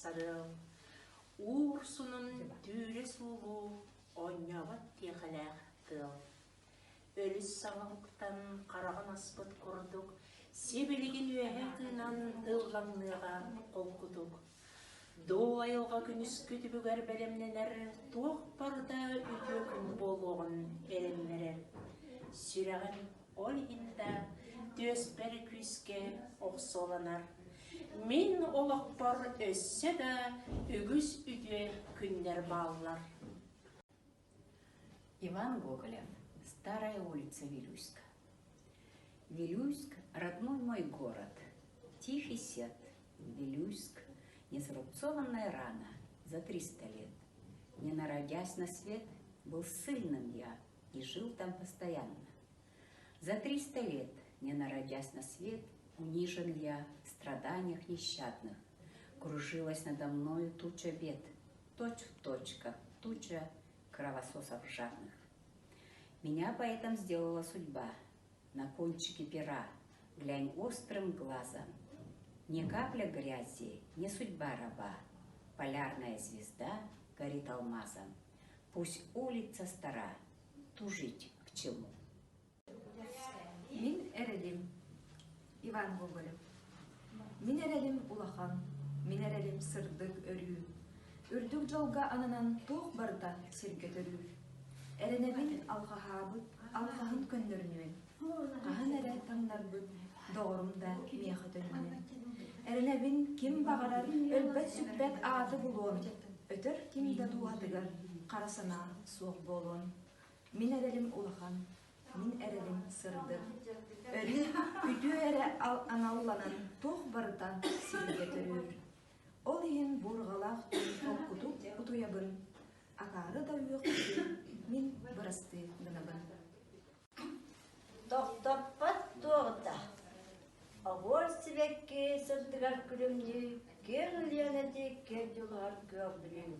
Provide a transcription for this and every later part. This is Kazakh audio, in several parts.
сарыл. Ур сунун түйре сулу, ойнават текалақ тыл. Өліс сағалықтан қараған аспыт құрдық, себелеген өәе тынан тылғаңныға қол құдық. До айылға күніс көтібі гөр бәлемненер, тоқ барда үйде күн болуғын әрелмерер. Сүрәғін ол инда төс бәрі күске оқсоланар. Мен олақ бар өссе да үгіз үйде күндер балылар. Иван Гоголев. Старая улица Вилюйска. Вилюйск – родной мой город. Тихий сет. Вилюйск – незарубцованная рана за 300 лет. Не народясь на свет, был сильным я и жил там постоянно. За 300 лет, не народясь на свет, унижен я в страданиях нещадных. Кружилась надо мною туча бед, точь в точь, как туча кровососов жадных. Меня поэтому сделала судьба, на кончике пера, глянь острым глазом. Не капля грязи, не судьба раба, полярная звезда горит алмазом. Пусть улица стара, тужить к чему. Мин эрелим, Иван Гоголев. Мин эрелим улахан, мин эрелим сырдык өрүү. Үрдүк жолга ананан тоқ барда сергет өрүү. Эренебин алқахын көндөрүнүен. Кахан эре таңнарбыт, доорумда мияха төнүнүен. Эренебин ким багарар, өлбөт сүппет ааты булуон. Өтөр ким да дуатыгар, карасана суох болуон. Мин эрелим улахан, мин эрелим сырдык. Өрүү үтүү эре аналланан тоқ бардан сергет өрүүр. Ол иен бургалах толкутуп утуябын. Акары да үйөкү, мин бырасты гынабын. Тоқтаппат тоғыта. Авор сибекке сырдыгар күлімді, керліянады кердюлар көбілін.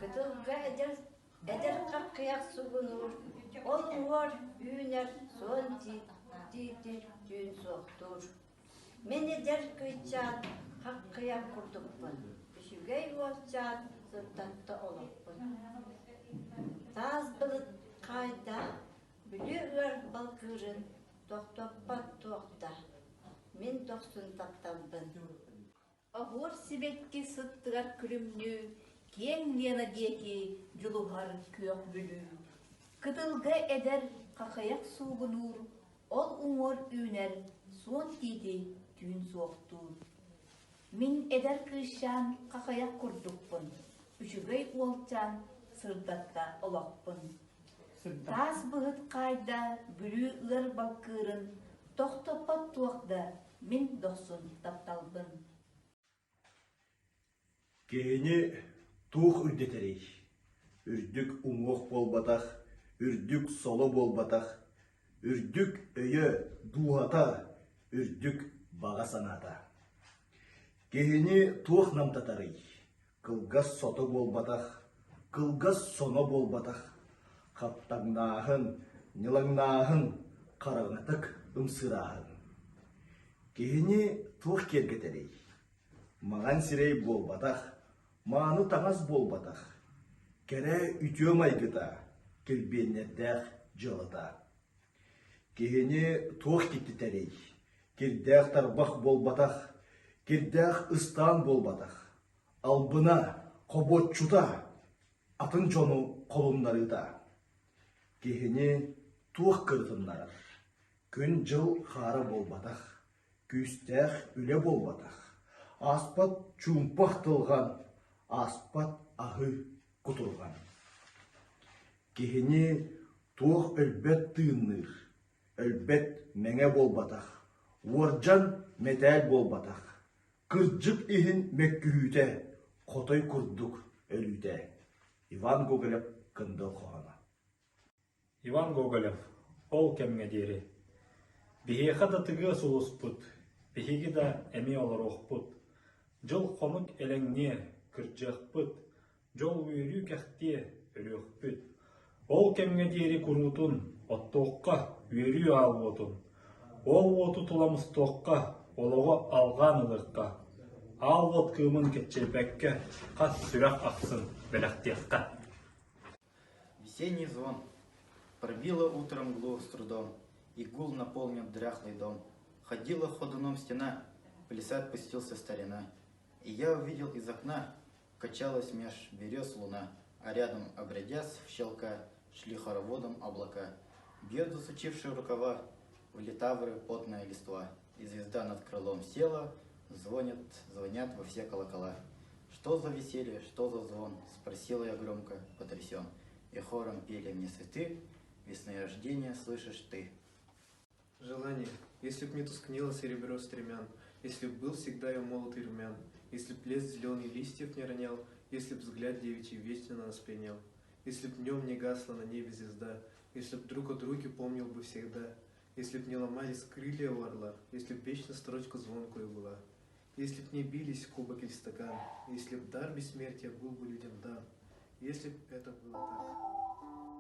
Кытылға әдер қаққияқ суғынур, ол уар үйінер сон титір түйін соқтур. Мен әдер көйтчан қаққияқ құрдықпын, үшігей олчан сыртатты олықпын. Таз бұлыт қайда, бүлі өр балқырын, тоқтаппат тоқта. Мен тоқсын тапталбын. Ағыр сибетке сыттығар күлімні, кен лена деки жылуғар көк бүлі. Кытылға әдер қақаяқ суғынур, ол ұңыр үйнер, сон тиді түйін соқтур. Мен әдер кышан қақаяқ құрдықпын, үшігей олчан сырдатта олақпын. Таз бұғыт қайда бүлі өр балқырын, тоқтапат туақда мен доқсын тапталбын. Кені туқ үрдетерей. Үрдік ұңық болбатақ, үрдік солы болбатақ, үрдік өйі дуата, үрдік баға саната. Кені туқ намтатарый. Кылгас соты болбатақ, кылгас соны болбатақ. Қаптаңнағын, нилаңнағын, қарағынатық ұмсырағын. Кені туқ кергетерей. Маған сирей болбатақ, маны таңыз болбатақ. Кәрі үтем айгыта, келбеннердәқ жылыта. Кені туқ кеттітерей. Кердәқ тарбақ болбатақ, кердәқ ыстан болбатақ. Албына, қобот чута, атын жону қолындарыда. Кені туық кыртынларыр. Күн жыл қары болбатақ, күстәқ үле болбатақ. Аспат чумпақ тылған, аспат ағы құтылған. Кені туық өлбет тыынныр, өлбет мәңе болбатақ. Уаржан метәл болбатақ. Кырджык ихин мәккүхүйте, қотой күрдік өлүйте. Иван Гоголев кынды қоғана. Иван Гоголев, ол кәмге дері. Бихеха да тыгы сұлыспыт, бихеги да әме олар оқпыт. Жыл қонық әліңне кірджақпыт, жол үйрі кәхте өліқпыт. Ол кәмге дері күрутын, оттоққа үйрі алып отын. Ол оты тұламыз тоққа, олығы алған ұлыққа. Ал вот кымын кетчепекке, қас сүрәк ақсын бәләқтиққа. Весенний звон. Пробило утром мглу с трудом, и гул наполнил дряхлый дом. Ходила ходуном стена, в леса отпустился старина. И я увидел из окна, качалась меж берез луна, а рядом, обрядясь в щелка, шли хороводом облака. Бьет засучившие рукава, в литавры потная листва, и звезда над крылом села, звонят во все колокола. Что за веселье, что за звон? Спросила я громко, потрясен. И хором пели мне цветы, весны рождения слышишь ты. Желание, если б не тускнело серебро стремян, если б был всегда я молод и румян, если б лес зеленый листьев не ронял, если б взгляд девичий вечно на нас пленял, если б днем не гасла на небе звезда, если б друг о друге помнил бы всегда, если б не ломались крылья у орла, если б вечно строчка звонкую была, если б не бились кубок или стакан, если б дар бессмертия был бы людям дан, если б это было так.